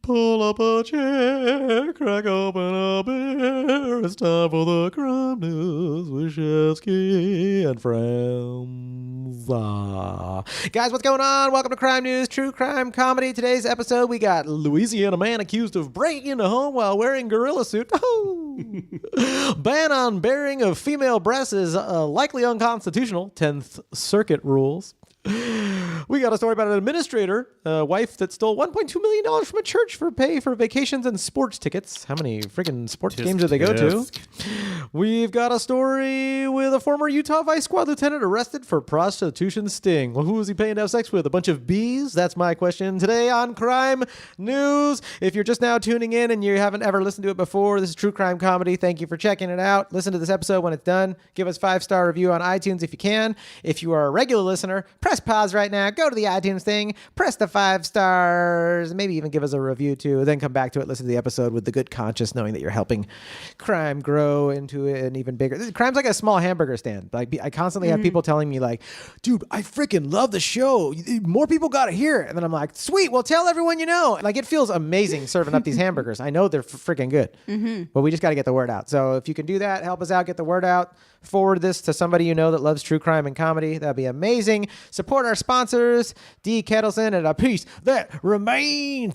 Pull up a chair, crack open a beer. It's time for the crime news with Shefsky and friends. Guys, what's going on? Welcome to Crime News, true crime comedy. Today's episode, we got Louisiana man accused of breaking into home while wearing gorilla suit. Ban on bearing of female breasts is likely unconstitutional. 10th Circuit rules. We got a story about an administrator, a wife that stole $1.2 million from a church for pay for vacations and sports tickets. How many freaking sports games did they go to? We've got a story with a former Utah Vice Squad lieutenant arrested for prostitution sting. Well, who was he paying to have sex with? A bunch of bees? That's my question today on Crime News. If you're just now tuning in and you haven't ever listened to it before, this is true crime comedy. Thank you for checking it out. Listen to this episode when it's done. Give us a 5-star review on iTunes if you can. If you are a regular listener, press pause right now. Go to the iTunes thing, press the 5 stars, maybe even give us a review too, then come back to it, listen to the episode with the good conscience, knowing that you're helping crime grow into an even bigger. Crime's like a small hamburger stand. Like I constantly have people telling me like, dude, I freaking love the show. More people got to hear it. And then I'm like, sweet, well, tell everyone you know. Like it feels amazing serving up these hamburgers. I know they're freaking good, but we just got to get the word out. So if you can do that, help us out, get the word out. Forward this to somebody you know that loves true crime and comedy. That'd be amazing. Support our sponsors, D. Ketelson, and a piece that remains.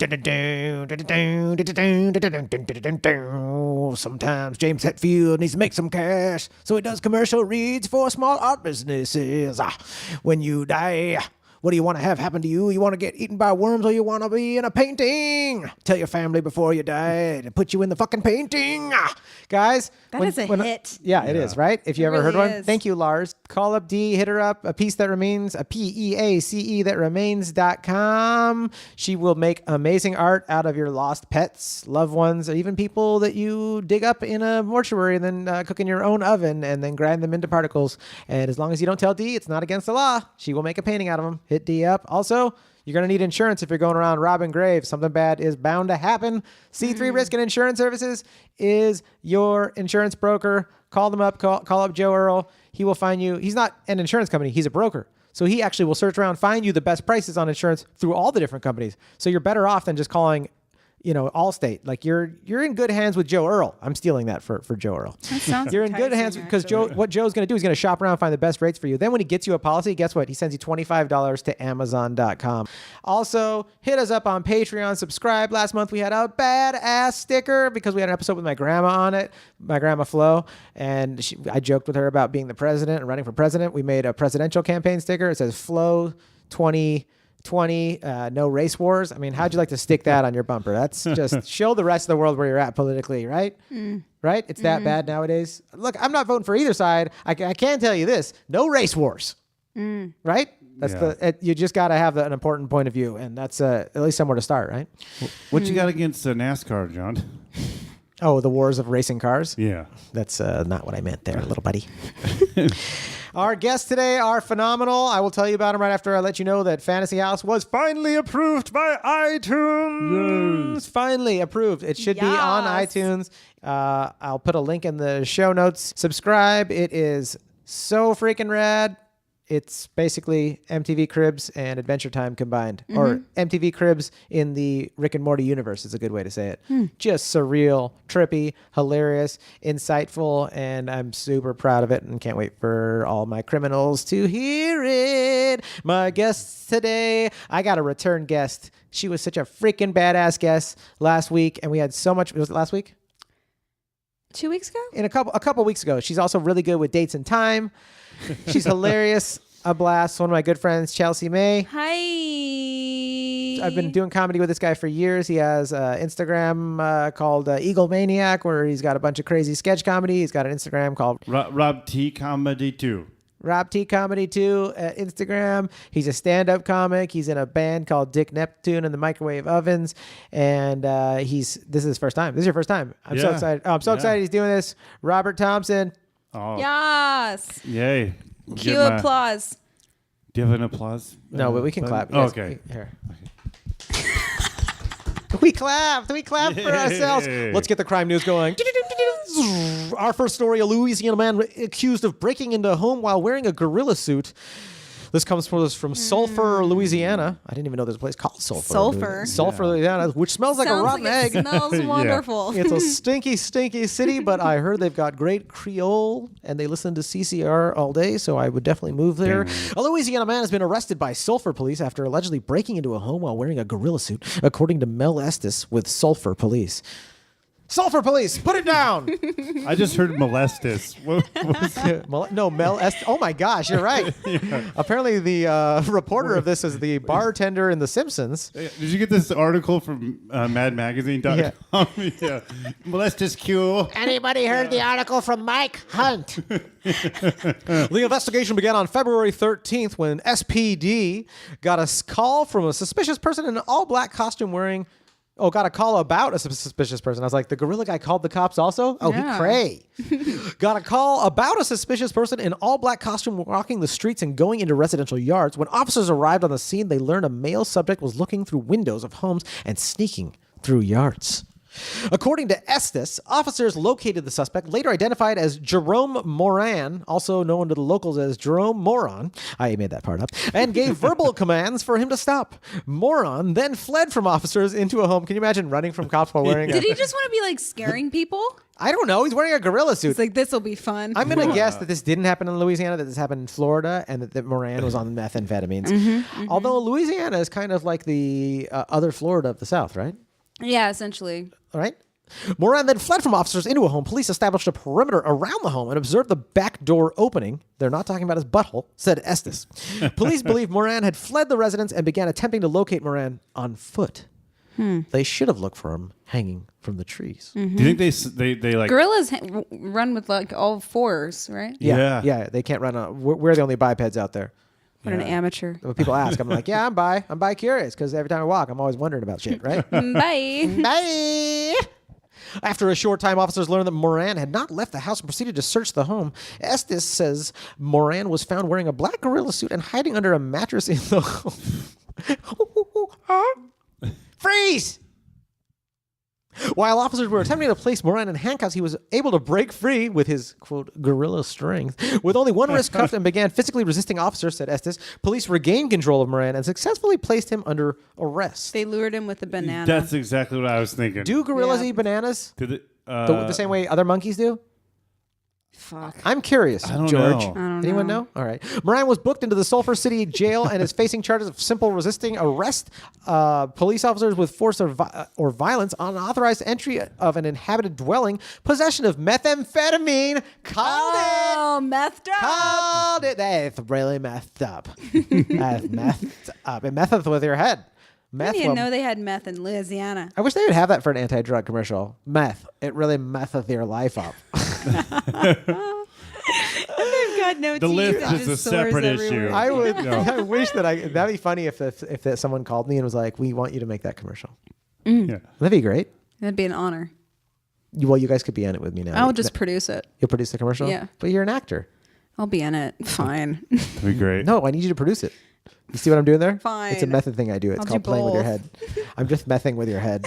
Sometimes James Hetfield needs to make some cash, so he does commercial reads for small art businesses. When you die, what do you want to have happen to you? You want to get eaten by worms or you want to be in a painting? Tell your family before you die to put you in the fucking painting. Guys. That is a hit. Yeah, it is, right? If you ever heard one. Is. Thank you, Lars. Call up D, hit her up. A piece that remains, a PEACE that remains.com. She will make amazing art out of your lost pets, loved ones, or even people that you dig up in a mortuary and then cook in your own oven and then grind them into particles. And as long as you don't tell D, it's not against the law. She will make a painting out of them. Hit D up. Also, you're going to need insurance if you're going around robbing graves. Something bad is bound to happen. C3 Risk and Insurance Services is your insurance broker. Call them up. Call up Joe Erle. He will find you. He's not an insurance company. He's a broker. So he actually will search around, find you the best prices on insurance through all the different companies. So you're better off than just calling, Allstate. Like you're in good hands with Joe Erle. I'm stealing that for Joe Erle. That sounds You're in good hands because what Joe's going to do is going to shop around, find the best rates for you. Then when he gets you a policy, guess what? He sends you $25 to Amazon.com. Also, hit us up on Patreon. Subscribe. Last month we had a badass sticker because we had an episode with my grandma on it, my grandma Flo, and I joked with her about being the president and running for president. We made a presidential campaign sticker. It says Flo 2020, no race wars. I mean, how'd you like to stick that on your bumper? That's just show the rest of the world where you're at politically, right? Right? It's that bad nowadays. Look, I'm not voting for either side. I can tell you this, no race wars, right? That's you just got to have an important point of view, and that's at least somewhere to start, right? What you got against NASCAR, John? Oh, the wars of racing cars? Yeah. That's not what I meant there, little buddy. Our guests today are phenomenal. I will tell you about them right after I let you know that Fantasy House was finally approved by iTunes. Yes. Finally approved. It should be on iTunes. I'll put a link in the show notes. Subscribe. It is so freaking rad. It's basically MTV Cribs and Adventure Time combined. Or MTV Cribs in the Rick and Morty universe is a good way to say it. Just surreal, trippy, hilarious, insightful, and I'm super proud of it and can't wait for all my criminals to hear it. My guests today, I got a return guest. She was such a freaking badass guest last week, and we had so much. Was it last week? 2 weeks ago? A couple weeks ago. She's also really good with dates and time. She's hilarious, a blast. One of my good friends, Chelsea May. Hi. I've been doing comedy with this guy for years. He has Instagram called Eagle Maniac, where he's got a bunch of crazy sketch comedy. He's got an Instagram called Rob T Comedy 2. Rob T Comedy 2 at Instagram. He's a stand-up comic. He's in a band called Dick Neptune and the Microwave Ovens. And this is his first time. This is your first time. I'm so excited. Oh, I'm so excited he's doing this. Robert Thompson. Oh. Yes. Yay. Cue applause. Do you have an applause? No, but we can clap. Oh, Yes, okay. Here. We clapped. We clapped for ourselves. Let's get the crime news going. Our first story, a Louisiana man accused of breaking into a home while wearing a gorilla suit. This comes from Sulphur, Louisiana. I didn't even know there's a place called Sulphur. Sulphur. Sulphur, Louisiana, which smells like a rotten egg. It smells wonderful. It's a stinky, stinky city, but I heard they've got great Creole and they listen to CCR all day, so I would definitely move there. A Louisiana man has been arrested by Sulphur police after allegedly breaking into a home while wearing a gorilla suit, according to Mel Estes with Sulphur police. Sulphur police, put it down. I just heard molestus. What was No, Mel Estes. Oh my gosh, you're right. Apparently, the reporter of this is the bartender in The Simpsons. Did you get this article from madmagazine.com? Yeah. Molestus Q. Anybody heard the article from Mike Hunt? The investigation began on February 13th when SPD got a call from a suspicious person in an all-black costume wearing... Oh, got a call about a suspicious person. I was like, the gorilla guy called the cops also? Oh, Yeah. he cray. Got a call about a suspicious person in all-black costume walking the streets and going into residential yards. When officers arrived on the scene, they learned a male subject was looking through windows of homes and sneaking through yards. According to Estes, officers located the suspect, later identified as Jerome Moran, also known to the locals as Jerome Moron. I made that part up, and gave verbal commands for him to stop. Moron then fled from officers into a home. Can you imagine running from cops while wearing Did he just want to be like scaring people? I don't know. He's wearing a gorilla suit. It's like, this will be fun. I'm going to guess that this didn't happen in Louisiana, that this happened in Florida, and that Moran was on methamphetamines. Although Louisiana is kind of like the other Florida of the South, right? Yeah, essentially. All right. Moran then fled from officers into a home. Police established a perimeter around the home and observed the back door opening. They're not talking about his butthole, said Estes. Police believe Moran had fled the residence and began attempting to locate Moran on foot. They should have looked for him hanging from the trees. Do you think they like... Gorillas run with like all fours, right? Yeah. They can't run on. We're the only bipeds out there. What an amateur. When people ask, I'm like, yeah, I'm bi-curious, because every time I walk, I'm always wondering about shit, right? Bye. Bye. After a short time, officers learned that Moran had not left the house and proceeded to search the home. Estes says Moran was found wearing a black gorilla suit and hiding under a mattress in the home. Freeze! While officers were attempting to place Moran in handcuffs, he was able to break free with his, quote, gorilla strength. With only one wrist cuffed and began physically resisting officers, said Estes. Police regained control of Moran and successfully placed him under arrest. They lured him with a banana. That's exactly what I was thinking. Do gorillas Yeah. eat bananas Did it, the same way other monkeys do? Fuck. I'm curious, I don't George. know. I don't Anyone know? All right. Moran was booked into the Sulphur City jail and is facing charges of simple resisting arrest, police officers with force or violence, unauthorized entry of an inhabited dwelling, possession of methamphetamine. Called it. Oh, methed up. Called it. That's really messed up. That's messed up. It metheth with your head. I Meth. didn't know they had meth in Louisiana. I wish they would have that for an anti-drug commercial. Meth. It really metheth your life up. They've got no The teeth. lift and is a just sores separate everywhere. issue. I would. No. I wish that that'd be funny if that someone called me and was like, "We want you to make that commercial." Yeah. That'd be great. That'd be an honor. Well, you guys could be in it with me now. I'll just produce it. You'll produce the commercial. Yeah. But you're an actor. I'll be in it. Fine. That'd be great. No, I need you to produce it. You see what I'm doing there? Fine. It's a method thing I do. It's I'll called do playing with your both. head. I'm just messing with your head.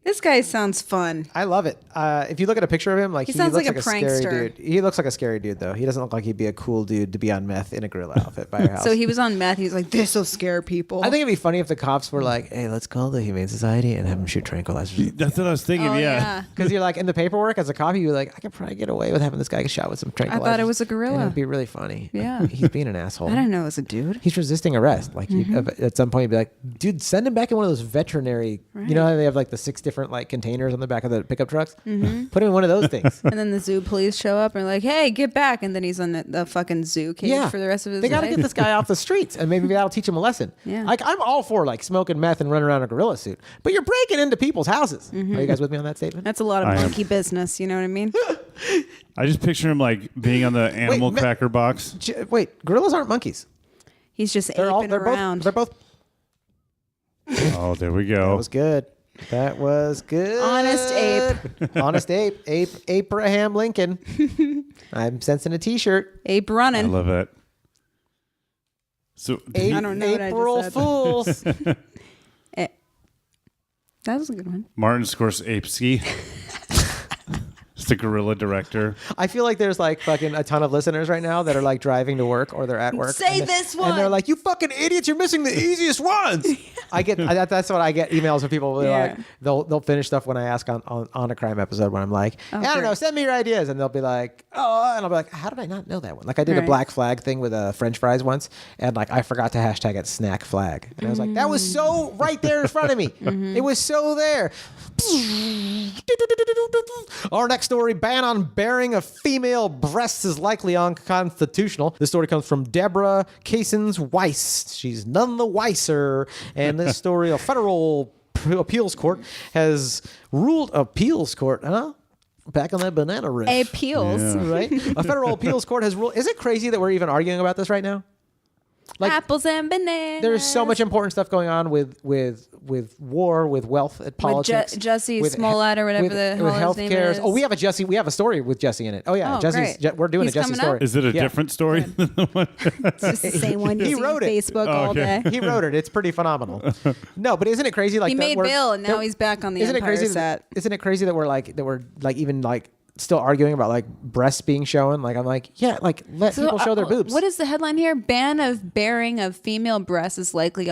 This guy sounds fun. I love it. If you look at a picture of him, like He he sounds looks like like a a scary prankster. dude. He looks like a scary dude, though. He doesn't look like he'd be a cool dude to be on meth in a gorilla outfit by your house. So he was on meth. He was like, this will scare people. I think it'd be funny if the cops were like, "Hey, let's call the Humane Society and have them shoot tranquilizers." That's what I was thinking, Oh, yeah. Because you're like in the paperwork as a cop, you're like, I could probably get away with having this guy get shot with some tranquilizers. I thought it was a gorilla. And it'd be really funny. Yeah. He's being an asshole. I didn't know it was a dude. He's resisting arrest. Like at some point, you'd be like, dude, send him back in one of those veterinary. You know how they have like the 6 different like containers on the back of the pickup trucks? Put him in one of those things. And then the zoo police show up and are like, hey, get back. And then he's on the fucking zoo cage for the rest of his They life. got to get this guy off the streets, and maybe that'll teach him a lesson. Yeah. Like I'm all for like smoking meth and running around in a gorilla suit, but you're breaking into people's houses. Are you guys with me on that statement? That's a lot of I am. monkey business. You know what I mean? I just picture him like being on the animal Wait, cracker box. Wait, gorillas aren't monkeys. He's just They're aping around. They're both. Oh, there we That go. was good. That was good. Honest ape. Honest ape. Abraham Lincoln. I'm sensing a T-shirt. Ape I running. love it. So did Ape, I don't know what I just April said. Fools. That was a good one. Martin Scorsese. Just a guerrilla director. I feel like there's like fucking a ton of listeners right now that are like driving to work or they're at work. Say this one. And they're like, "You fucking idiots! You're missing the easiest ones." That's what I get emails from people. Like they'll finish stuff when I ask on a crime episode when I'm like, I don't know, send me your ideas, and they'll be like, oh, and I'll be like, how did I not know that one? Like I did a black flag thing with French fries once, and like I forgot to hashtag it snack flag, and I was like, that was so right there in front of me. It was so there. Our next story: ban on bearing of female breasts is likely unconstitutional. This story comes from Deborah Casons Weiss. She's none the wiser. And this story, a federal appeals court has ruled. Appeals court, huh? Back on that banana riff. Appeals, right? A federal appeals court has ruled. Is it crazy that we're even arguing about this right now? Like, apples and bananas. There's so much important stuff going on with war, with wealth, at politics. With Jussie Smollett or whatever the hell his name is. Oh, we have a story with Jussie in it. Oh yeah, we're doing a Jussie story. Is it a different story than the one? It's just the same one. He wrote it. Facebook all day. He wrote it. It's pretty phenomenal. No, but isn't it crazy? Like he made Bill, and now he's back on the Empire set. Isn't it crazy that we're even still arguing about like breasts being shown? Like I'm like, yeah, like let people show their boobs. What is the headline here? Ban of bearing of female breasts is likely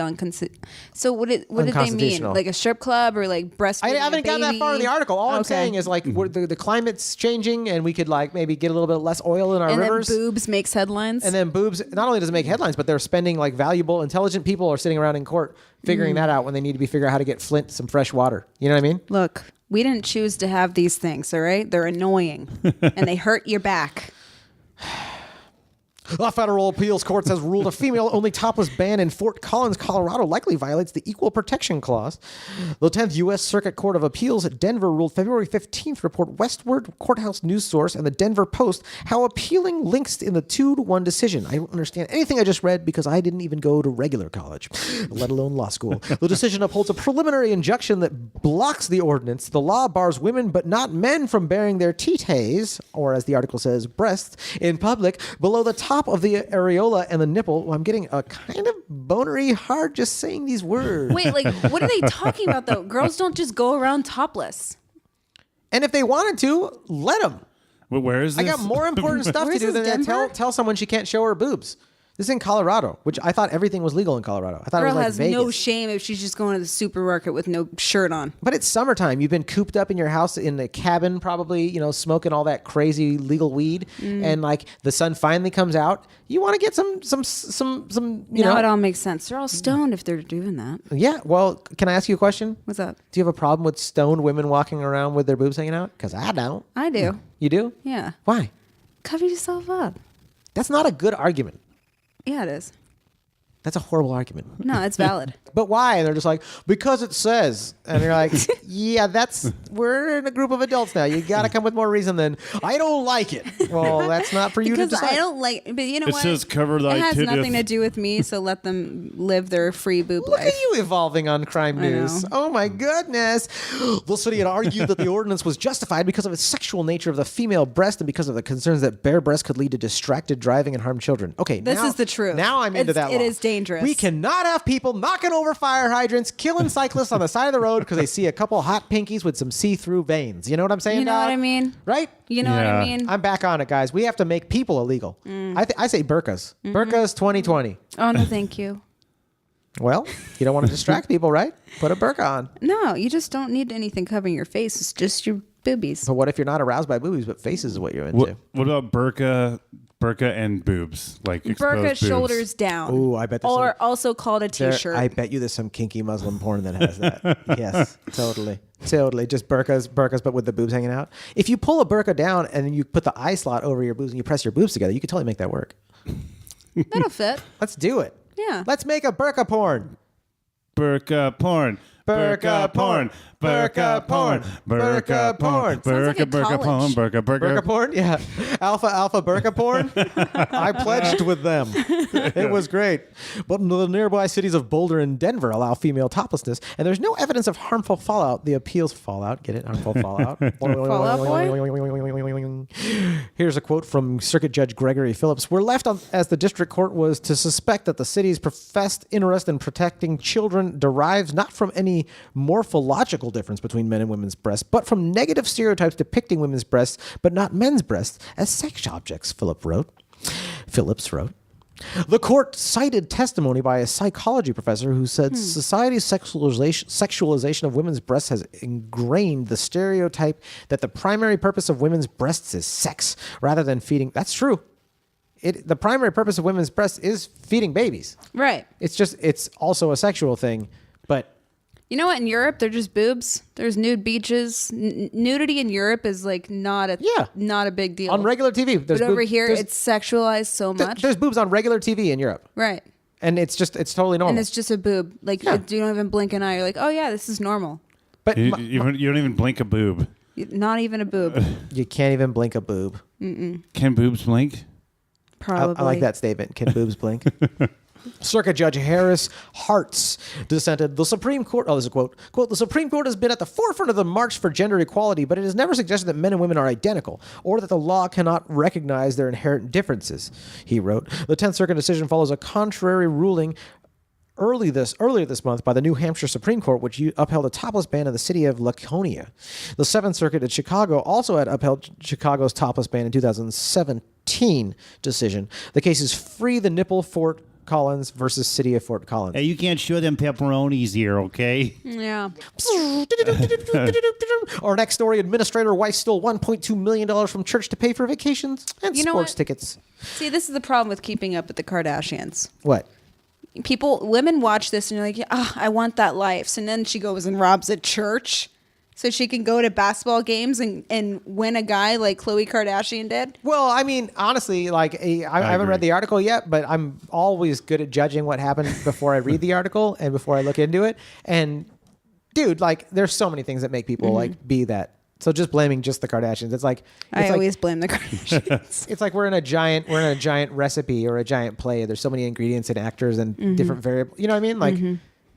So what did they mean? Like a strip club or like breastfeeding? I haven't gotten that far in the article. All I'm saying is like the climate's changing, and we could like maybe get a little bit less oil in our rivers. And then boobs makes headlines. And then boobs not only does it make headlines, but they're spending like valuable, intelligent people are sitting around in court figuring that out when they need to be figuring out how to get Flint some fresh water. You know what I mean? Look. We didn't choose to have these things, all right? They're annoying, and they hurt your back. A federal appeals court has ruled a female-only topless ban in Fort Collins, Colorado likely violates the Equal Protection Clause. The 10th U.S. Circuit Court of Appeals at Denver ruled February 15th, report Westward Courthouse News Source and the Denver Post, how appealing links in the 2-1 decision. I don't understand anything I just read because I didn't even go to regular college, let alone law school. The decision upholds a preliminary injunction that blocks the ordinance. The law bars women but not men from bearing their titties, or as the article says, breasts, in public below the top of the areola and the nipple. Well, I'm getting a kind of bonery hard just saying these words. Wait, like, what are they talking about, though? Girls don't just go around topless. And if they wanted to, let them. Well, where is this? I got more important stuff to do than tell someone she can't show her boobs. This is in Colorado, which I thought everything was legal in Colorado. I thought Girl it was like has Vegas. no shame if she's just going to the supermarket with no shirt on. But it's summertime. You've been cooped up in your house in a cabin, probably, smoking all that crazy legal weed, and like the sun finally comes out. You want to get some. Now it all makes sense. They're all stoned if they're doing that. Yeah. Well, can I ask you a question? What's up? Do you have a problem with stoned women walking around with their boobs hanging out? Because I don't. I do. You do? Yeah. Why? Cover yourself up. That's not a good argument. Yeah, it is. That's a horrible argument. No, it's valid. But why? And they're just like, because it says. And you're like, yeah, we're in a group of adults now. You got to come with more reason than, I don't like it. Well, that's not for you to decide. Because I don't like, but you know what? It says cover thy It has titteth. nothing to do with me, so let them live their free boob Look life. at you evolving on crime news. Oh my goodness. The city had argued that the ordinance was justified because of its sexual nature of the female breast and because of the concerns that bare breasts could lead to distracted driving and harm children. Okay, This is the truth. Now I'm into that law. It is dangerous. We cannot have people knocking over fire hydrants, killing cyclists on the side of the road because they see a couple hot pinkies with some see-through veins. You know what I'm saying, You know dog? what I mean? Right? You know what I mean? I'm back on it, guys. We have to make people illegal. I say burkas. Burkas 2020. Oh, no, thank you. Well, you don't want to distract people, right? Put a burqa on. No, you just don't need anything covering your face. It's just your boobies. But what if you're not aroused by boobies, but faces is what you're into? What about burqa and boobs? Like exposed Burqa boobs. shoulders down. Ooh, I bet there's Or also called a t-shirt. I bet you there's some kinky Muslim porn that has that. Yes, totally. Just burqas, but with the boobs hanging out. If you pull a burqa down and then you put the eye slot over your boobs and you press your boobs together, you could totally make that work. That'll fit. Let's do it. Yeah. Let's make a burqa porn. Burqa porn. Burqa porn. Burqa porn. Burqa porn. Burqa porn. Burqa porn? Yeah. Alpha burqa porn? I pledged with them. It was great. But the nearby cities of Boulder and Denver allow female toplessness, and there's no evidence of harmful fallout. The appeals fallout. Get it? Harmful fallout. Fallout Boy? Here's a quote from Circuit Judge Gregory Phillips. We're left as the district court was to suspect that the city's professed interest in protecting children derives not from any any morphological difference between men and women's breasts, but from negative stereotypes depicting women's breasts, but not men's breasts, as sex objects, Phillips wrote. The court cited testimony by a psychology professor who said society's sexualization of women's breasts has ingrained the stereotype that the primary purpose of women's breasts is sex rather than feeding. That's true. The primary purpose of women's breasts is feeding babies. Right. It's also a sexual thing, but... You know what? In Europe, they're just boobs. There's nude beaches. Nudity in Europe is like not a big deal. On regular TV. But over here, it's sexualized so much. There's boobs on regular TV in Europe. Right. And it's totally normal. And it's just a boob. Like, you don't even blink an eye. You're like, oh, yeah, this is normal. But you don't even blink a boob. Not even a boob. You can't even blink a boob. Mm-mm. Can boobs blink? Probably. I like that statement. Can boobs blink? Circuit Judge Harris Hartz dissented. The Supreme Court, this is a quote, the Supreme Court has been at the forefront of the march for gender equality, but it has never suggested that men and women are identical or that the law cannot recognize their inherent differences, he wrote. The 10th Circuit decision follows a contrary ruling earlier this month by the New Hampshire Supreme Court, which upheld a topless ban in the city of Laconia. The 7th Circuit in Chicago also had upheld Chicago's topless ban in 2017 decision. The case is Free the Nipple Fort Collins versus City of Fort Collins. Hey, you can't show them pepperonis here, okay? Yeah. Our next story, administrator wife stole $1.2 million from church to pay for vacations and sports tickets. See, this is the problem with keeping up with the Kardashians. What? Women watch this and you're like, I want that life. So then she goes and robs a church so she can go to basketball games and win a guy like Khloe Kardashian did. Well, I mean, honestly, like I haven't read the article yet, but I'm always good at judging what happened before I read the article and before I look into it. And dude, like there's so many things that make people like be that. So just blaming just the Kardashians, it's like I always blame the Kardashians. It's like we're in a giant recipe or a giant play. There's so many ingredients and actors and different variables. You know what I mean? Like,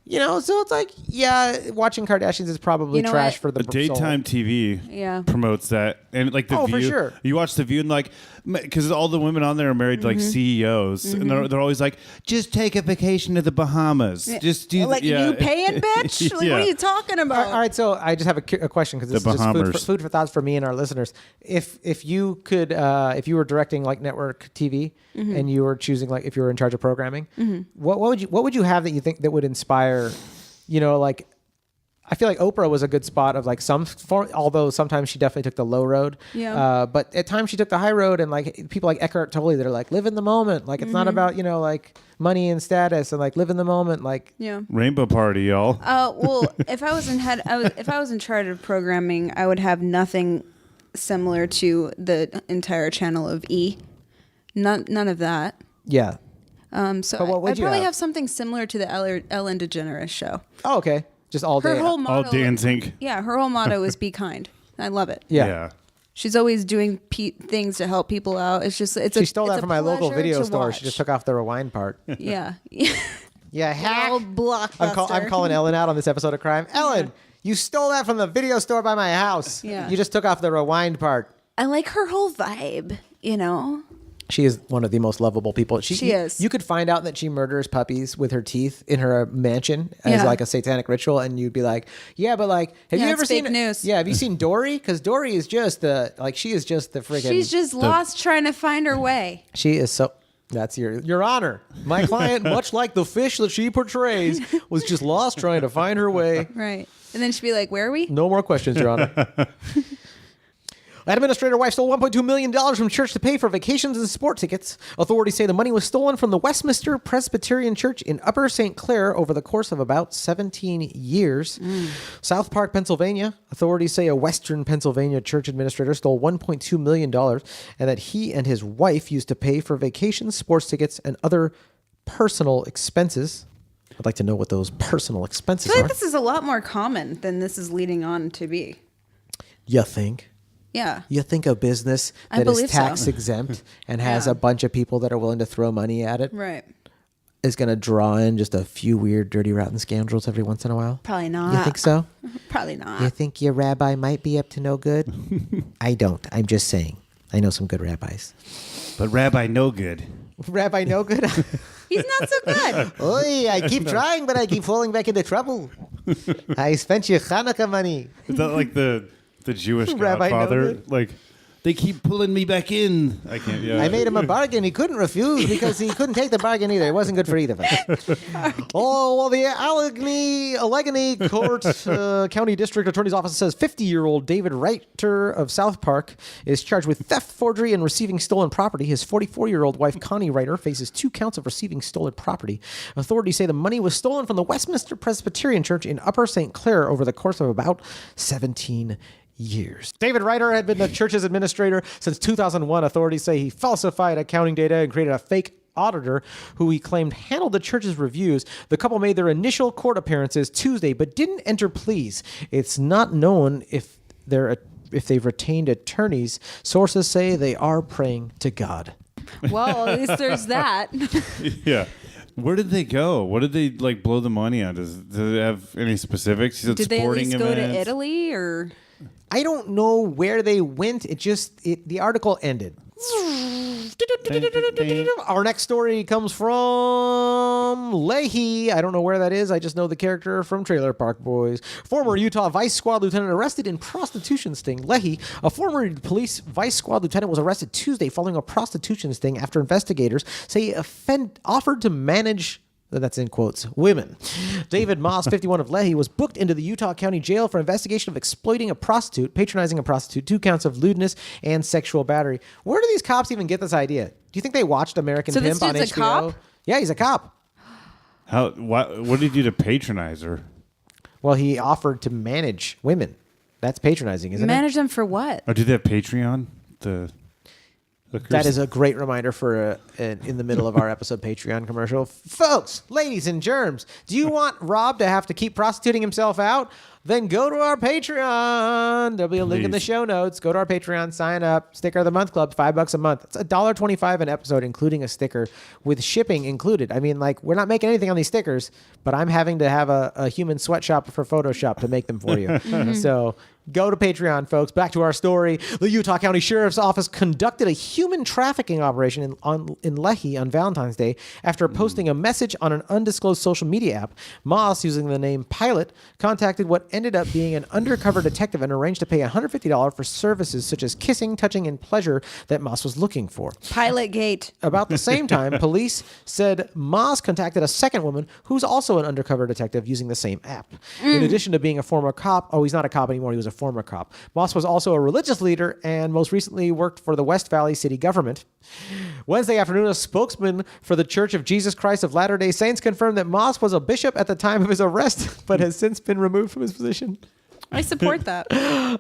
you know, so it's like, yeah, watching Kardashians is probably trash for the daytime soul. TV promotes that. And like the View. For sure. You watch the View and like, because all the women on there are married to like CEOs. And they're always like, just take a vacation to the Bahamas. Just do like, you paying, bitch? Like, what are you talking about? All right, so I just have a question because this is just food for thoughts for me and our listeners. If you could, if you were directing like network TV and you were choosing like if you were in charge of programming, what would you have that you think that would inspire, you know, like I feel like Oprah was a good spot of like although sometimes she definitely took the low road. Yeah. But at times she took the high road, and like people like Eckhart Tolle that are like live in the moment. Like it's not about, you know, like money and status, and like live in the moment. Like Rainbow Party, y'all. Well, if I was in charge of programming, I would have nothing similar to the entire channel of E. None of that. Yeah. So I'd probably have something similar to the Ellen DeGeneres show. Oh, okay. Just all day. Her whole motto, all dancing. Yeah, her whole motto is be kind. I love it. Yeah. She's always doing things to help people out. It's just she stole that from my local video store. She just took off the rewind part. Yeah. Yeah, hack. Blockbuster. I'm calling Ellen out on this episode of CRiiiME. Ellen, you stole that from the video store by my house. Yeah. You just took off the rewind part. I like her whole vibe, you know? She is one of the most lovable people. She is. You could find out that she murders puppies with her teeth in her mansion as like a satanic ritual, and you'd be like, "Yeah, but like, have you ever seen fake news? Yeah, have you seen Dory? Because Dory is just she is just the friggin'. She's just lost trying to find her way. She is so. That's your honor. My client, much like the fish that she portrays, was just lost trying to find her way. Right, and then she'd be like, "Where are we?" No more questions, Your Honor. Administrator wife stole $1.2 million from church to pay for vacations and sport tickets. Authorities say the money was stolen from the Westminster Presbyterian Church in Upper St. Clair over the course of about 17 years. South Park, Pennsylvania. Authorities say a Western Pennsylvania church administrator stole $1.2 million and that he and his wife used to pay for vacations, sports tickets, and other personal expenses. I'd like to know what those personal expenses I feel are. like this is a lot more common than this is leading on to be. You think? Yeah. You think a business that is tax exempt and has a bunch of people that are willing to throw money at it is going to draw in just a few weird, dirty, rotten scoundrels every once in a while? Probably not. You think so? Probably not. You think your rabbi might be up to no good? I don't. I'm just saying. I know some good rabbis. But Rabbi No Good. Rabbi No Good? He's not so good. Oy, I keep trying, but I keep falling back into trouble. I spent your Hanukkah money. Is that like the Jewish Rabbi Godfather? Noted. Like, they keep pulling me back in. I can't. Yeah. I made him a bargain he couldn't refuse because he couldn't take the bargain either. It wasn't good for either of us. Oh, well, the Allegheny Court County District Attorney's Office says 50-year-old David Reiter of South Park is charged with theft, forgery, and receiving stolen property. His 44-year-old wife, Connie Reiter, faces 2 counts of receiving stolen property. Authorities say the money was stolen from the Westminster Presbyterian Church in Upper St. Clair over the course of about 17 years. David Reiter had been the church's administrator since 2001. Authorities say he falsified accounting data and created a fake auditor who he claimed handled the church's reviews. The couple made their initial court appearances Tuesday, but didn't enter pleas. It's not known if they've retained attorneys. Sources say they are praying to God. Well, at least there's that. Yeah. Where did they go? What did they like blow the money on? Does it have any specifics? Is it Did they at least sporting go to events? Italy or? I don't know where they went. The article ended. Our next story comes from Leahy. I don't know where that is. I just know the character from Trailer Park Boys. Former Utah Vice Squad Lieutenant arrested in prostitution sting. Leahy, a former police Vice Squad Lieutenant, was arrested Tuesday following a prostitution sting after investigators say he offered to manage... That's in quotes, women. David Moss, 51 of Leahy, was booked into the Utah County Jail for investigation of exploiting a prostitute, patronizing a prostitute, 2 counts of lewdness, and sexual battery. Where do these cops even get this idea? Do you think they watched American So this Pimp on dude's HBO? a cop? Yeah, he's a cop. What did he do to patronize her? Well, he offered to manage women. That's patronizing, isn't Manage them for what? Oh, do they have Patreon? The That is a great reminder for in the middle of our episode Patreon commercial. Folks, ladies and germs, do you want Rob to have to keep prostituting himself out? Then go to our Patreon. There'll be a link in the Please. show notes. Go to our Patreon, sign up. Sticker of the Month Club, $5 a month. It's $1.25 an episode, including a sticker with shipping included. I mean, like, we're not making anything on these stickers, but I'm having to have a human sweatshop for Photoshop to make them for you. So go to Patreon, folks. Back to our story. The Utah County Sheriff's Office conducted a human trafficking operation in Leahy on Valentine's Day after posting a message on an undisclosed social media app. Moss, using the name Pilot, contacted what ended up being an undercover detective and arranged to pay $150 for services such as kissing, touching, and pleasure that Moss was looking for. Pilot Gate. About the same time, police said Moss contacted a second woman who's also an undercover detective using the same app. In addition to being a former cop, he's not a cop anymore, he was a former cop. Moss was also a religious leader and most recently worked for the West Valley City government. Wednesday afternoon, a spokesman for the Church of Jesus Christ of Latter-day Saints confirmed that Moss was a bishop at the time of his arrest, but has since been removed from his position. I support that.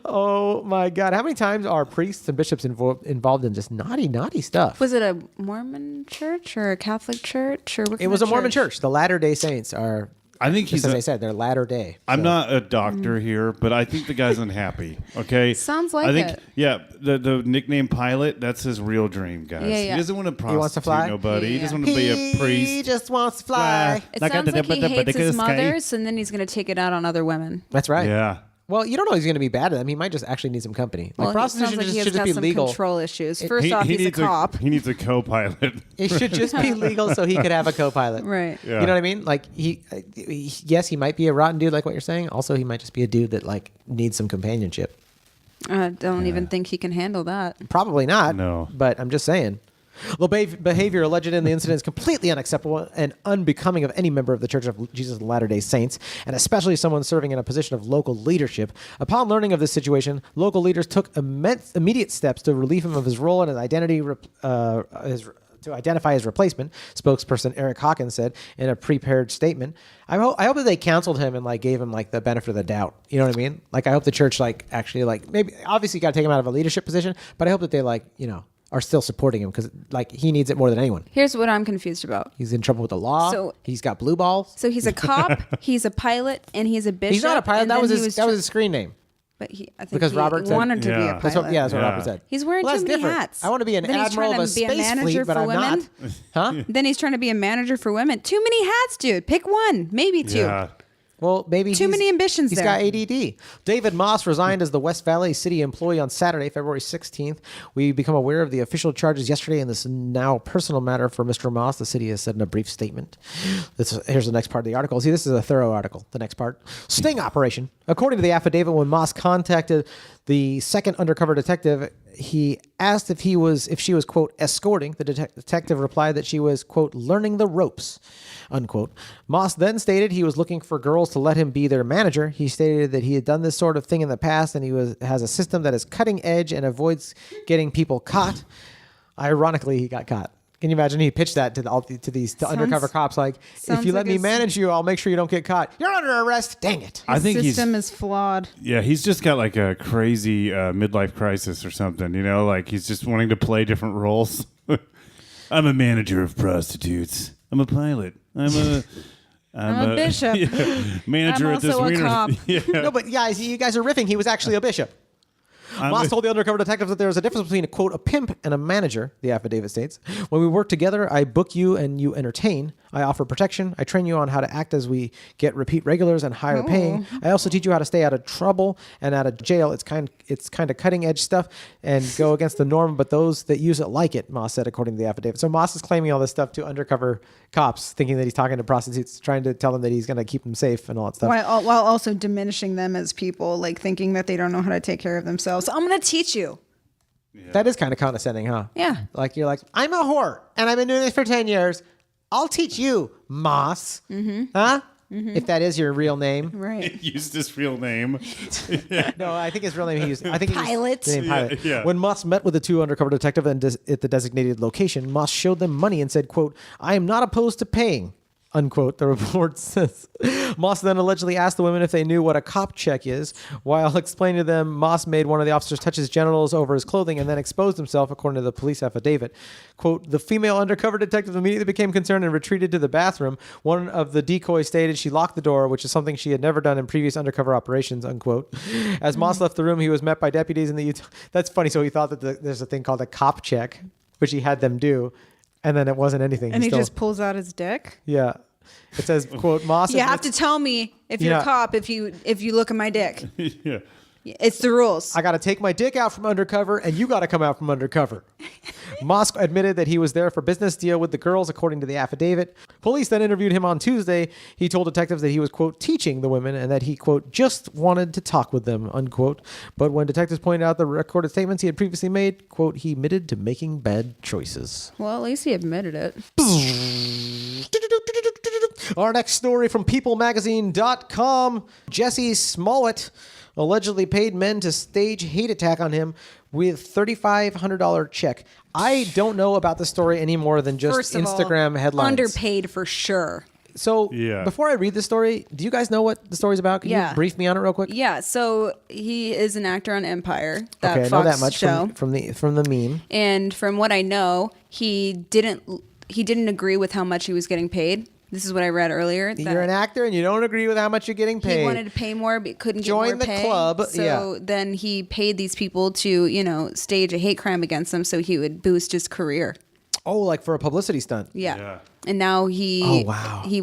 Oh my God. How many times are priests and bishops involved in just naughty stuff? Was it a Mormon church or a Catholic church? Or what It kind was of a Mormon church. The Latter-day Saints are, I think just as I said, they're Latter-day. I'm So- not a doctor here, but I think the guy's unhappy. Okay, Sounds like I think, it. Yeah, the nickname Pilot, that's his real dream, guys. Yeah, yeah. He doesn't want to prostitute He wants to fly? nobody. He Yeah. doesn't want to be a He priest. just wants to fly. It sounds like he hates his mothers, and then he's going to take it out on other women. That's right. Yeah. Well, you don't know he's going to be bad at them. He might just actually need some company. Like Well, it prostitution sounds like he should has just got be some legal. control issues. First off, he's a needs cop. He needs a co-pilot. It should just be legal so he could have a co-pilot. Right. Yeah. You know what I mean? Like yes, he might be a rotten dude, like what you're saying. Also, he might just be a dude that like needs some companionship. I don't even think he can handle that. Probably not. No. But I'm just saying. The behavior alleged in the incident is completely unacceptable and unbecoming of any member of the Church of Jesus of Latter-day Saints, and especially someone serving in a position of local leadership. Upon learning of this situation, local leaders took immediate steps to relieve him of his role and his identity, to identify his replacement. Spokesperson Eric Hawkins said in a prepared statement. I hope that they counseled him and like gave him like the benefit of the doubt. You know what I mean? Like I hope the church like actually like maybe obviously you got to take him out of a leadership position, but I hope that they like are still supporting him because like he needs it more than anyone. Here's what I'm confused about. He's in trouble with the law. So- He's got blue balls. So he's a cop, he's a pilot, and he's a bishop. He's not a pilot. and That then was he his screen name. But I think Because he Robert said- wanted to be a Yeah. pilot. That's what Yeah. Robert said. He's wearing Well, too that's many different. hats. I want to be an Then he's admiral trying of a to be a space manager fleet, but for I'm women. not. Huh? Then he's trying to be a manager for women. Too many hats, dude. Pick one, maybe two. Yeah. Well, maybe Too many ambitions He's there. got ADD. David Moss resigned as the West Valley City employee on Saturday, February 16th. We become aware of the official charges yesterday in this now personal matter for Mr. Moss, the city has said in a brief statement. Here's the next part of the article. See, this is a thorough article. The next part. Sting operation. According to the affidavit, when Moss contacted the second undercover detective, he asked if she was, quote, escorting. The detective replied that she was, quote, learning the ropes, unquote. Moss then stated he was looking for girls to let him be their manager. He stated that he had done this sort of thing in the past and has a system that is cutting edge and avoids getting people caught. Ironically, he got caught. Can you imagine? He pitched that to these undercover cops, like, if you let me manage you, I'll make sure you don't get caught. You're under arrest. Dang it. I think system is flawed. Yeah, he's just got like a crazy midlife crisis or something, you know, like he's just wanting to play different roles. I'm a manager of prostitutes. I'm a pilot. I'm a bishop. Manager I'm at this also a wiener. cop. Yeah. No, but guys, you guys are riffing. He was actually a bishop. Moss told the undercover detective that there was a difference between, quote, a pimp and a manager, the affidavit states. When we work together, I book you and you entertain. I offer protection. I train you on how to act as we get repeat regulars and higher paying. I also teach you how to stay out of trouble and out of jail. It's kind of cutting edge stuff and go against the norm, but those that use it like it, Moss said, according to the affidavit. So Moss is claiming all this stuff to undercover cops, thinking that he's talking to prostitutes, trying to tell them that he's going to keep them safe and all that stuff. While also diminishing them as people, like thinking that they don't know how to take care of themselves. So I'm going to teach you. Yeah. That is kind of condescending, huh? Yeah. Like you're like, I'm a whore and I've been doing this for 10 years. I'll teach you, Moss. Mm-hmm. Huh? Mm-hmm. If that is your real name. Right. He used his real name. No, I think his real name, I think Pilot. The name Pilot. Yeah. When Moss met with the two undercover detectives at the designated location, Moss showed them money and said, quote, I am not opposed to paying, unquote, the report says. Moss then allegedly asked the women if they knew what a cop check is. While explaining to them, Moss made one of the officers touch his genitals over his clothing and then exposed himself, according to the police affidavit. Quote, the female undercover detective immediately became concerned and retreated to the bathroom. One of the decoys stated she locked the door, which is something she had never done in previous undercover operations, unquote. As Moss left the room, he was met by deputies in the... That's funny. So he thought that there's a thing called a cop check, which he had them do. And then it wasn't anything. And he just pulls out his dick? Yeah. It says, quote, Moss... You have to tell me if you're a cop if you look at my dick. Yeah. It's the rules. I got to take my dick out from undercover, and you got to come out from undercover. Moss admitted that he was there for business deal with the girls, according to the affidavit. Police then interviewed him on Tuesday. He told detectives that he was, quote, teaching the women and that he, quote, just wanted to talk with them, unquote. But when detectives pointed out the recorded statements he had previously made, quote, he admitted to making bad choices. Well, at least he admitted it. Our next story from peoplemagazine.com. Jussie Smollett allegedly paid men to stage hate attack on him with $3,500 check. I don't know about the story any more than just First of Instagram all, headlines. Underpaid for sure. So Yeah. before I read the story, do you guys know what the story's about? Can you brief me on it real quick? Yeah, so he is an actor on Empire, that Okay, I Fox know that much show. from the meme. And from what I know, he didn't agree with how much he was getting paid. This is what I read earlier. You're an actor and you don't agree with how much you're getting paid. He wanted to pay more, but couldn't Join get more the pay. club, So then he paid these people to, stage a hate crime against them so he would boost his career. Oh, like for a publicity stunt. Yeah. And now he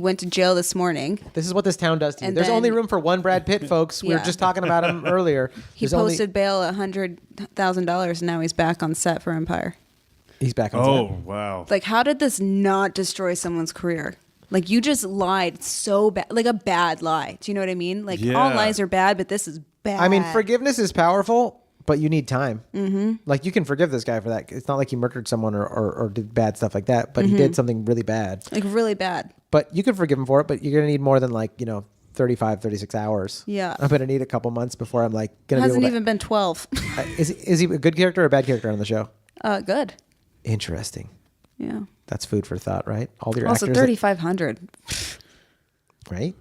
went to jail this morning. This is what this town does to you. And There's then- only room for one Brad Pitt, folks. We were Yeah. just talking about him earlier. He posted bail $100,000 and now he's back on set for Empire. He's back on set. Oh, wow. Like, how did this not destroy someone's career? Like, you just lied so bad, like a bad lie. Do you know what I mean? Like, all lies are bad, but this is bad. I mean, forgiveness is powerful, but you need time. Mm-hmm. Like, you can forgive this guy for that. It's not like he murdered someone or did bad stuff like that, but he did something really bad. Like, really bad. But you can forgive him for it, but you're going to need more than 35, 36 hours. Yeah. I'm going to need a couple months before I'm going to be Hasn't able even been 12. Is he a good character or a bad character on the show? Good. Interesting. Yeah. That's food for thought, right? All your Also, actors. 3,500 Right?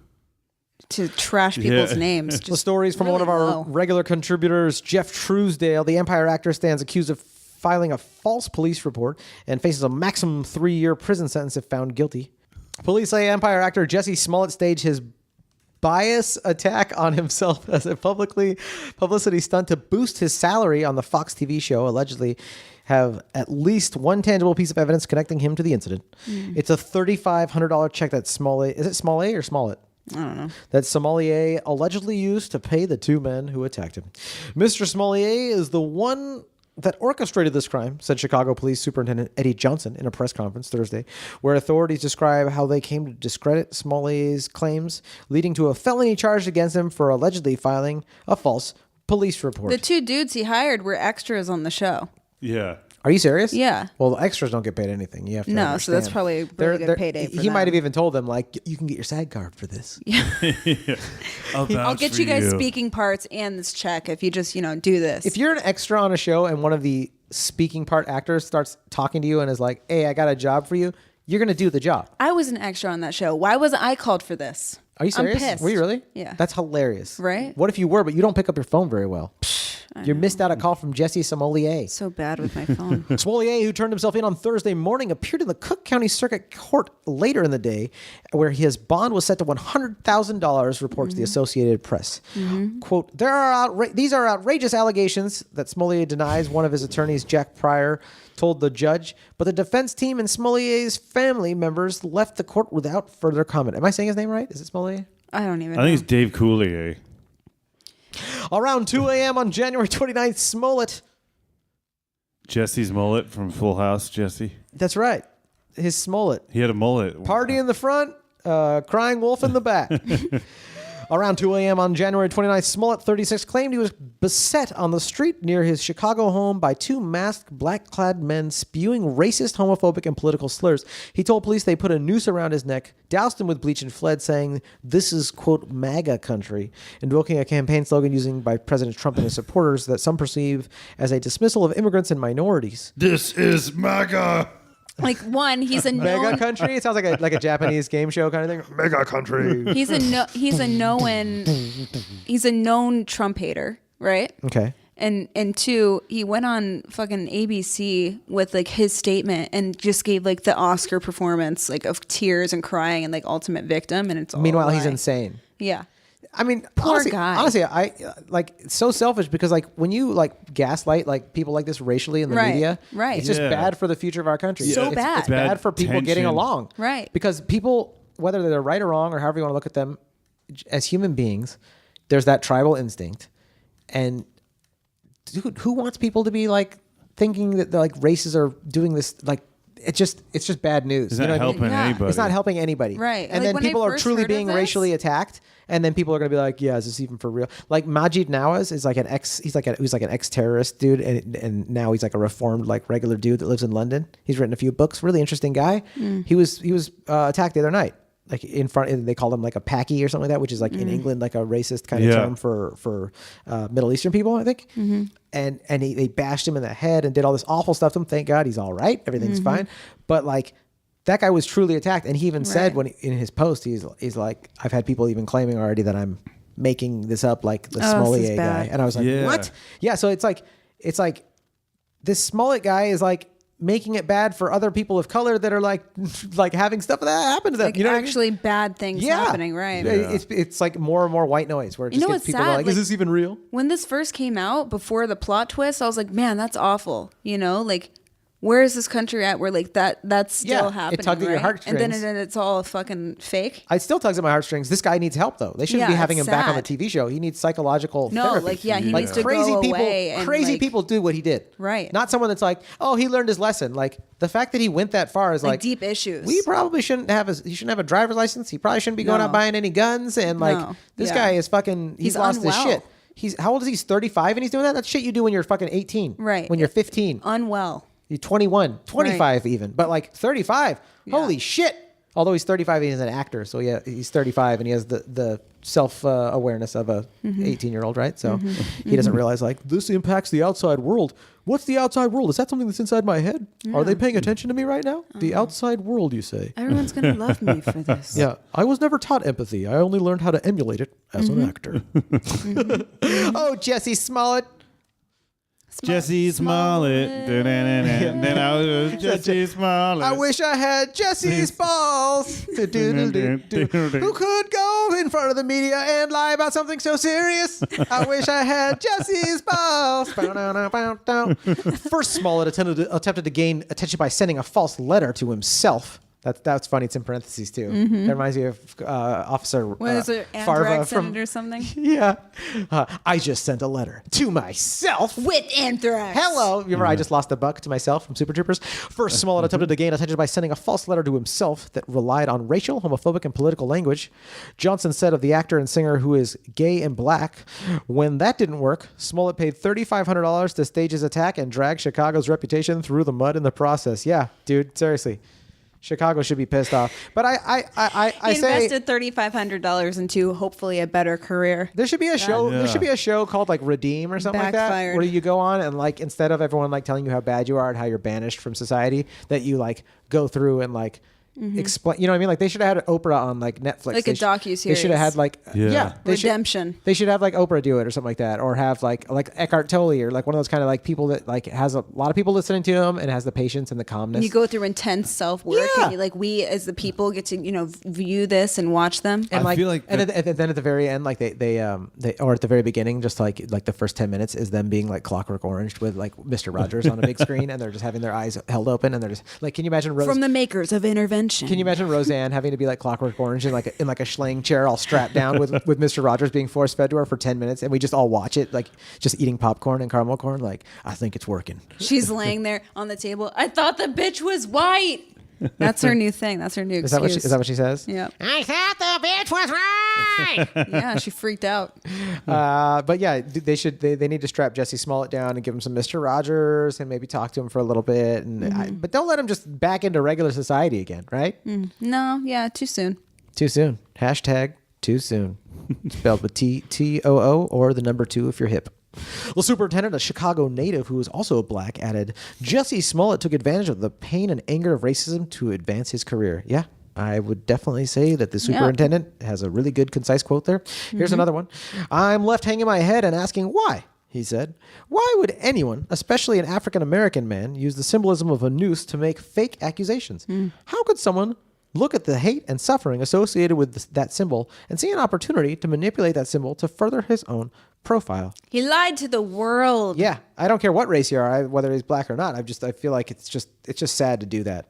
to trash people's names. The stories from one of our regular contributors, Jeff Truesdale. The Empire actor stands accused of filing a false police report and faces a maximum 3-year prison sentence if found guilty. Police say Empire actor Jussie Smollett staged his bias attack on himself as a publicity stunt to boost his salary on the Fox TV show, allegedly have at least one tangible piece of evidence connecting him to the incident. It's a $3,500 check that Smollett... Is it Smollett or Smollett? I don't know. That Smollett allegedly used to pay the 2 men who attacked him. Mr. Smollett is the one that orchestrated this crime, said Chicago Police Superintendent Eddie Johnson in a press conference Thursday, where authorities describe how they came to discredit Smollett's claims, leading to a felony charge against him for allegedly filing a false police report. The 2 dudes he hired were extras on the show. Yeah. Are you serious? Yeah. Well, the extras don't get paid anything. You have to No, so that's understand. probably a really good payday for He might them. have even told them, like, you can get your SAG card for this. I'll get you guys speaking parts and this check if you just, do this. If you're an extra on a show and one of the speaking part actors starts talking to you and is like, hey, I got a job for you, you're going to do the job. I was an extra on that show. Why wasn't I called for this? Are you serious? I'm pissed. Were you really? Yeah. That's hilarious. Right? What if you were, but you don't pick up your phone very well? You missed out a call from Jussie Smollett. So bad with my phone. Smollett, who turned himself in on Thursday morning, appeared in the Cook County Circuit Court later in the day, where his bond was set to $100,000, reports the Associated Press. Quote, these are outrageous allegations that Smollett denies, one of his attorneys, Jack Pryor, told the judge, but the defense team and Smollett's family members left the court without further comment. Am I saying his name right? Is it Smollett? I don't even know. I think it's Dave Coulier. Around 2 a.m. on January 29th, Smollett. Jesse's mullet from Full House, Jesse. That's right. His Smollett. He had a mullet. Party in the front, crying wolf in the back. Around 2 a.m. on January 29th, Smollett, 36, claimed he was beset on the street near his Chicago home by 2 masked, black-clad men spewing racist, homophobic, and political slurs. He told police they put a noose around his neck, doused him with bleach, and fled, saying, "This is, quote, MAGA country," invoking a campaign slogan used by President Trump and his supporters that some perceive as a dismissal of immigrants and minorities. This is MAGA. Like, one, he's a Mega known country? It sounds like a Japanese game show kind of thing. Mega country. he's a known Trump hater, right? Okay. And 2, he went on fucking ABC with like his statement and just gave like the Oscar performance like of tears and crying and like ultimate victim, and it's all Meanwhile, a he's lie. insane. Yeah. I mean, Poor honestly, guy. Honestly, I like it's so selfish because like when you like gaslight like people like this racially in the Right, media, right. it's just Yeah. bad for the future of our country. So It's bad. bad Bad for people getting tension. along. Right. Because people, whether they're right or wrong or however you want to look at them, as human beings, there's that tribal instinct, and dude, who wants people to be like thinking that like races are doing this like. It's just bad news. It's You not know what I mean? helping Yeah. anybody. It's not helping anybody. Right. And Like, then when I people are first truly heard of being this- racially attacked. And then people are going to be like, yeah, is this even for real? Like Majid Nawaz is like he's like an ex-terrorist dude. And now he's like a reformed, like regular dude that lives in London. He's written a few books, really interesting guy. He was attacked the other night. Like in front, and they called him like a Paki or something like that, which is like in England, like a racist kind of Yeah. term for Middle Eastern people, I think. And they bashed him in the head and did all this awful stuff to him. Thank God he's all right. Everything's fine. But like that guy was truly attacked. And he even said Right. in his post, he's like, I've had people even claiming already that I'm making this up, like the this is Smollett guy. bad. And I was like, Yeah. what? Yeah. So it's like this Smollett guy is like making it bad for other people of color that are like having stuff that happen to them. Like You know what I mean? actually bad things happening, right? Yeah. It's like more and more white noise where it You just know gets what's people to sad? like, is this even real? When this first came out, before the plot twist, I was like, man, that's awful. You know, like, where is this country at where like that's still Yeah, it happening? tugged at your right? And then heartstrings. it's all fucking fake. It still tugs at my heartstrings. This guy needs help though. They shouldn't Yeah, be having him it's back on the sad. TV show. He needs psychological No, therapy. like, yeah, he Like needs to crazy go people, away and, crazy like- people do what he did. Right. Not someone that's like, oh, he learned his lesson. Like the fact that he went that far is like deep issues. We probably shouldn't have he shouldn't have a driver's license. He probably shouldn't be going No. out buying any guns. And like No. this Yeah. guy is fucking. He's lost his unwell. shit. How old is he? He's 35 and he's doing that. That's shit you do when you're fucking 18. Right. When you're 15. Unwell. You're 21, 25 even, but like 35. Yeah. Holy shit. Although he's 35, he's an actor. So yeah, he's 35 and he has the self-awareness of a 18-year-old, right? So he doesn't realize like this impacts the outside world. What's the outside world? Is that something that's inside my head? Are they paying attention to me right now? The outside world, you say? Everyone's gonna love me for this. Yeah, I was never taught empathy. I only learned how to emulate it as an actor. Oh, Jussie Smollett. Jussie Smollett. Then I was Jussie Smollett. I wish I had Jessie's balls. Who could go in front of the media and lie about something so serious? I wish I had Jessie's balls. First, Smollett attempted to gain attention by sending a false letter to himself. That's funny. It's in parentheses too. That reminds me of Officer What is it? Farva Anthrax from in it or something? yeah. I just sent a letter to myself. With anthrax. Hello. Remember, I just lost a buck to myself from Super Troopers. First, Smollett attempted to gain attention by sending a false letter to himself that relied on racial, homophobic, and political language. Johnson said of the actor and singer who is gay and black, when that didn't work, Smollett paid $3,500 to stage his attack and drag Chicago's reputation through the mud in the process. Yeah, dude, seriously. Chicago should be pissed off. But I He say invested $3,500 into hopefully a better career. there should be a show. Yeah. There should be a show called like Redeem or something like that, Backfired. where you go on and like instead of everyone like telling you how bad you are and how you're banished from society, that you like go through and like explain. You know what I mean? Like they should have had Oprah on like Netflix, Like They a sh- docuseries. They should have had like they Redemption. They should have like Oprah do it or something like that, or have like Eckhart Tolle or like one of those kind of like people that like has a lot of people listening to him and has the patience and the calmness. You go through intense self work, Yeah. and you, like we as the people get to view this and watch them. And I feel like and that- then at the very end, like they or at the very beginning, just like the first 10 minutes is them being like Clockwork Orange with like Mr. Rogers on a big screen, and they're just having their eyes held open, and they're just like, can you imagine From the makers of Intervention. Can you imagine Roseanne having to be like Clockwork Orange in like a schling chair, all strapped down with Mr. Rogers being force fed to her for 10 minutes, and we just all watch it, like just eating popcorn and caramel corn? Like, I think it's working. She's laying there on the table. I thought the bitch was white. That's her new thing. That's her new Is excuse. that what she says? Yeah. I thought the bitch was right. Yeah, she freaked out. But yeah, they need to strap Jussie Smollett down and give him some Mr. Rogers and maybe talk to him for a little bit, and but don't let him just back into regular society again, right? No, yeah, too soon. Too soon. Hashtag too soon. Spelled with TOO or the number 2 if you're hip. The superintendent, a Chicago native who is also black, added, Jussie Smollett took advantage of the pain and anger of racism to advance his career. Yeah, I would definitely say that the superintendent has a really good, concise quote there. Here's another one. I'm left hanging my head and asking why, he said. Why would anyone, especially an African-American man, use the symbolism of a noose to make fake accusations? How could someone look at the hate and suffering associated with that symbol and see an opportunity to manipulate that symbol to further his own profile? He lied to the world. Yeah, I don't care what race you are, whether he's black or not. I feel like it's just sad to do that.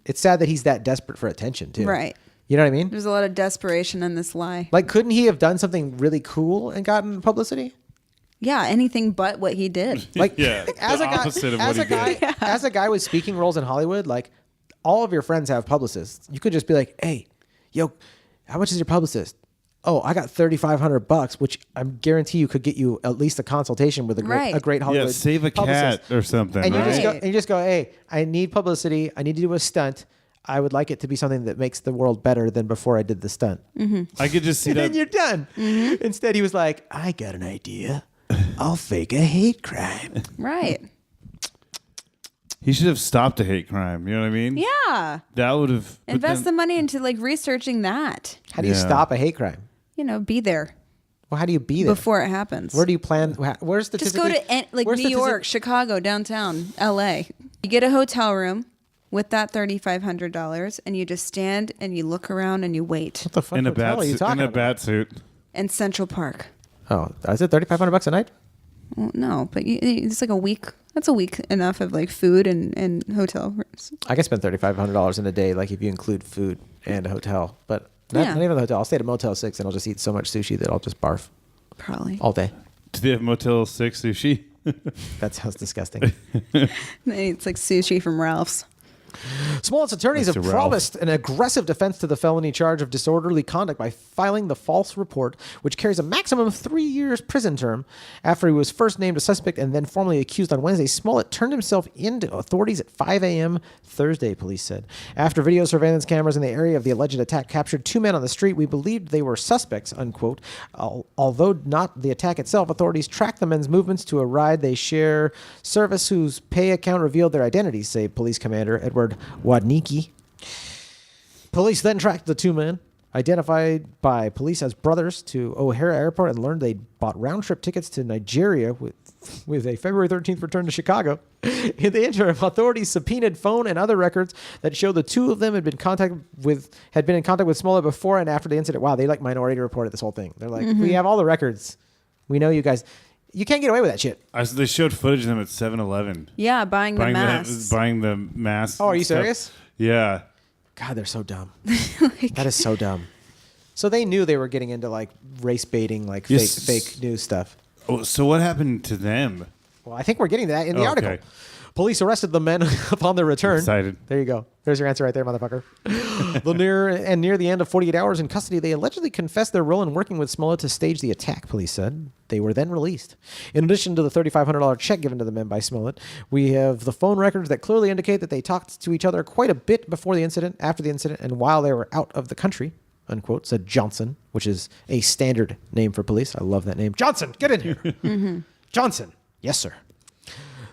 It's sad that he's that desperate for attention too. Right. You know what I mean? There's a lot of desperation in this lie. Like, couldn't he have done something really cool and gotten publicity? Yeah, anything but what he did. Like, Yeah, as the a guy, opposite of as what a he guy, did. as a guy with speaking roles in Hollywood, like all of your friends have publicists. You could just be like, "Hey, yo, how much is your publicist?" Oh, I got $3,500, which I guarantee you could get you at least a consultation with a great Hollywood Yeah, save a publicist. cat or something. And you right? just go, hey, I need publicity. I need to do a stunt. I would like it to be something that makes the world better than before I did the stunt. I could just see And that. then you're done. Instead, he was like, I got an idea. I'll fake a hate crime. Right. He should have stopped a hate crime. You know what I mean? Yeah. That would have Invest the money into like researching that. How do you Yeah. stop a hate crime? Be there Well, how do you be there? before it happens. Where do you plan? Where's Just go to New York, Chicago, downtown, LA. You get a hotel room with that $3,500 and you just stand and you look around and you wait. What the fuck in a hotel bat are you suit. talking In a about? bat suit. In Central Park. Oh, is it $3,500 a night? Well, no, but it's like a week. That's a week enough of like food and hotel rooms. I can spend $3,500 in a day, like if you include food and a hotel. But not even the hotel. I'll stay at a Motel 6 and I'll just eat so much sushi that I'll just barf Probably. all day. Do they have Motel 6 sushi? That sounds disgusting. It's like sushi from Ralph's. Smollett's attorneys have Mr. Ralph. promised an aggressive defense to the felony charge of disorderly conduct by filing the false report, which carries a maximum 3 years prison term. After he was first named a suspect and then formally accused on Wednesday, Smollett turned himself into authorities at 5 a.m. Thursday, police said. After video surveillance cameras in the area of the alleged attack captured 2 men on the street, we believed they were suspects, unquote. Although not the attack itself, authorities tracked the men's movements to a ride they share service whose pay account revealed their identities, say police commander Edward Wadnicki. Police then tracked the 2 men, identified by police as brothers, to O'Hare Airport and learned they'd bought round-trip tickets to Nigeria with a February 13th return to Chicago. In the interim, authorities subpoenaed phone and other records that show the 2 of them had been in contact with Smollett before and after the incident. Wow, they like Minority Reported this whole thing. They're like, we have all the records. We know you guys. You can't get away with that shit. They showed footage of them at 7-Eleven. Yeah, buying the masks. Buying the masks. Oh, are and you stuff. serious? Yeah. God, they're so dumb. That is so dumb. So they knew they were getting into like race baiting, like fake news stuff. Oh, so what happened to them? Well, I think we're getting to that in the article. Police arrested the men upon their return. Excited. There you go. There's your answer right there, motherfucker. Near the end of 48 hours in custody, they allegedly confessed their role in working with Smollett to stage the attack, police said. They were then released. In addition to the $3,500 check given to the men by Smollett, we have the phone records that clearly indicate that they talked to each other quite a bit before the incident, after the incident, and while they were out of the country, unquote, said Johnson, which is a standard name for police. I love that name. Johnson, get in here. Johnson. Yes, sir.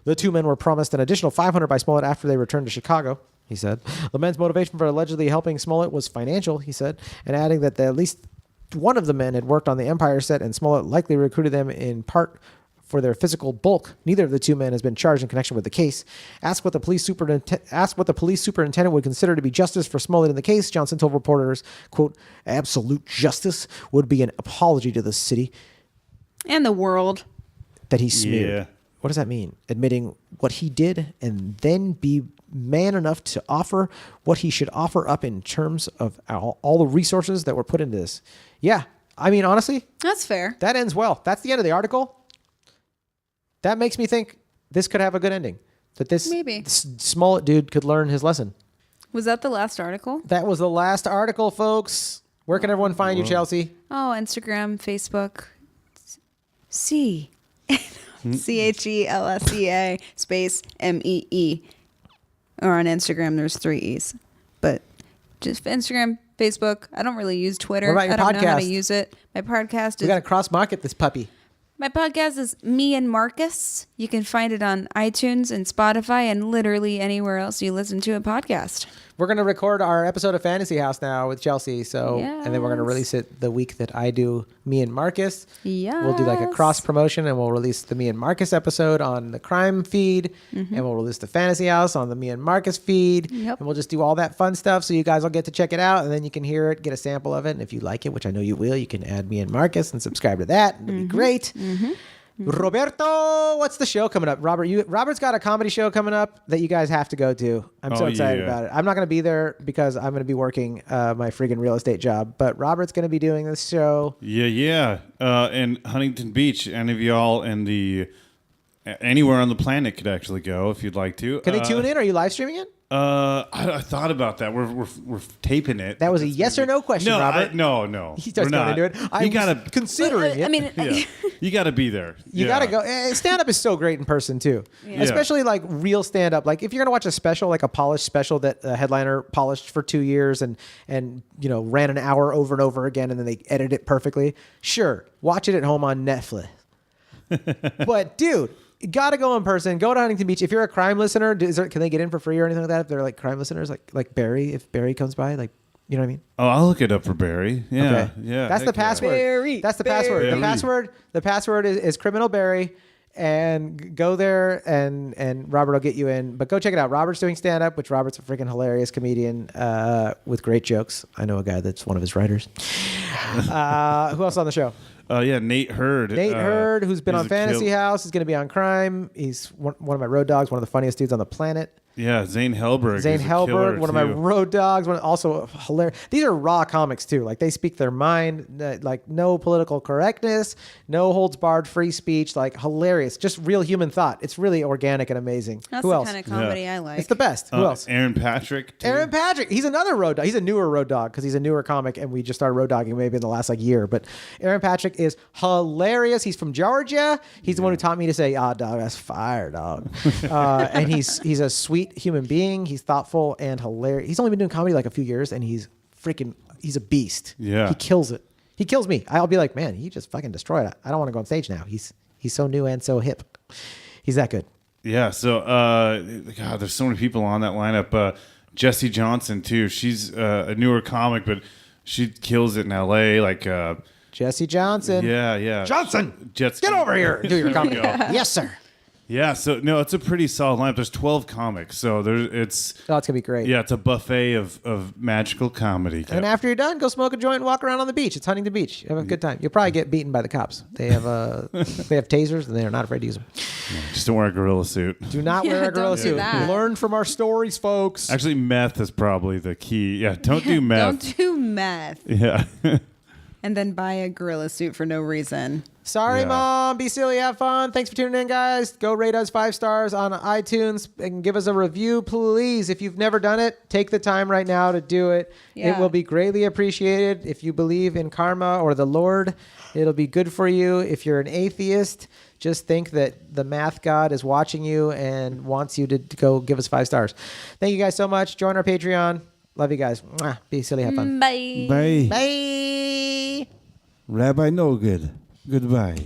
The two men were promised an additional $500 by Smollett after they returned to Chicago, he said. The men's motivation for allegedly helping Smollett was financial, he said, and adding that at least one of the men had worked on the Empire set and Smollett likely recruited them in part for their physical bulk. Neither of the two men has been charged in connection with the case. Asked what the police superintendent would consider to be justice for Smollett in the case, Johnson told reporters, quote, absolute justice would be an apology to the city. And the world. That he smeared. Yeah. What does that mean? Admitting what he did and then be man enough to offer what he should offer up in terms of all the resources that were put into this. Yeah. I mean, honestly. That's fair. That ends well. That's the end of the article. That makes me think this could have a good ending. That this Smollett dude could learn his lesson. Was that the last article? That was the last article, folks. Where can everyone find you, Chelsea? Oh, Instagram, Facebook. CHELSEA space MEE. Or on Instagram, there's 3 E's. But just Instagram, Facebook. I don't really use Twitter. What about your I don't know how to podcast? use it. My podcast We is... got to cross-market this puppy. My podcast is Me and Marcus. You can find it on iTunes and Spotify and literally anywhere else you listen to a podcast. We're going to record our episode of Fantasy House now with Chelsea. And then we're going to release it the week that I do Me and Marcus. Yes. We'll do like a cross promotion and we'll release the Me and Marcus episode on the crime feed. And we'll release the Fantasy House on the Me and Marcus feed. Yep. And we'll just do all that fun stuff so you guys will get to check it out. And then you can hear it, get a sample of it. And if you like it, which I know you will, you can add Me and Marcus and subscribe to that. It'll be great. Roberto, what's the show coming up? Robert's got a comedy show coming up that you guys have to go to. I'm so excited about it. I'm not going to be there because I'm going to be working my friggin' real estate job, but Robert's going to be doing this show. Yeah. In Huntington Beach, any of y'all in the anywhere on the planet could actually go if you'd like to. Can they tune in? Are you live streaming it? I thought about that. We're taping it. That was a yes or no question, Robert. No. He starts going into it. I'm considering it. I mean, you got to be there. You got to go. Stand-up is so great in person, too. Yeah. Especially, like, real stand-up. Like, if you're going to watch a special, like a polished special that a headliner polished for 2 years and you know, ran an hour over and over again and then they edited it perfectly, sure, watch it at home on Netflix. But, dude, you got to go in person. Go to Huntington Beach. If you're a crime listener, can they get in for free or anything like that? If they're, like, crime listeners, like Barry, if Barry comes by, like, you know what I mean? Oh, I'll look it up for Barry. Yeah, okay. Yeah. That's the password. Barry, That's the password. Barry. The password is Criminal Barry. And go there and Robert will get you in. But go check it out. Robert's doing stand-up, which Robert's a freaking hilarious comedian with great jokes. I know a guy that's one of his writers. Who else on the show? Nate Hurd. Nate Hurd, who's been on Fantasy House. House, is going to be on Crime. He's one of my road dogs, one of the funniest dudes on the planet. Yeah, Zane Helberg. Zane is a Helberg, killer, one of my too. road dogs, also hilarious. These are raw comics too. Like they speak their mind, like no political correctness, no holds barred free speech, like hilarious, just real human thought. It's really organic and amazing. that's Who the else? kind of comedy I like. It's the best. Who else? Aaron Patrick. Too. Aaron Patrick. He's another road dog. He's a newer road dog because he's a newer comic and we just started road dogging maybe in the last year. But Aaron Patrick is hilarious. He's from Georgia. He's the one who taught me to say, dog, that's fire, dog. And he's a sweet human being. He's thoughtful and hilarious. He's only been doing comedy like a few years and he's a beast. Yeah. He kills it. He kills me. I'll be like, man, he just fucking destroyed it. I don't want to go on stage now. He's so new and so hip. He's that good. Yeah. So, God, there's so many people on that lineup. Jessie Johnson too. She's a newer comic, but she kills it in LA. Like, Jussie Johnson. yeah. Johnson, Jet get over here and do your comedy. Yeah. Yes, sir. Yeah, so no, it's a pretty solid lineup. There's 12 comics, so it's Oh, it's gonna be great. yeah, it's a buffet of magical comedy. And after you're done, go smoke a joint and walk around on the beach. It's Huntington Beach. Have a good time. You'll probably get beaten by the cops. They have they have tasers, and they are not afraid to use them. Just don't wear a gorilla suit. Do not wear a gorilla don't do suit. that. Learn from our stories, folks. Actually, meth is probably the key. Yeah, don't do meth. Don't do meth. Yeah. And then buy a gorilla suit for no reason. Sorry, Yeah. Mom. Be silly. Have fun. Thanks for tuning in, guys. Go rate us 5 stars on iTunes and give us a review, please. If you've never done it, take the time right now to do it. Yeah. It will be greatly appreciated. If you believe in karma or the Lord, it'll be good for you. If you're an atheist, just think that the math god is watching you and wants you to go give us 5 stars. Thank you guys so much. Join our Patreon. Love you guys. Mwah. Be silly. Have fun. Bye. Bye. Bye. Rabbi No Good. Goodbye.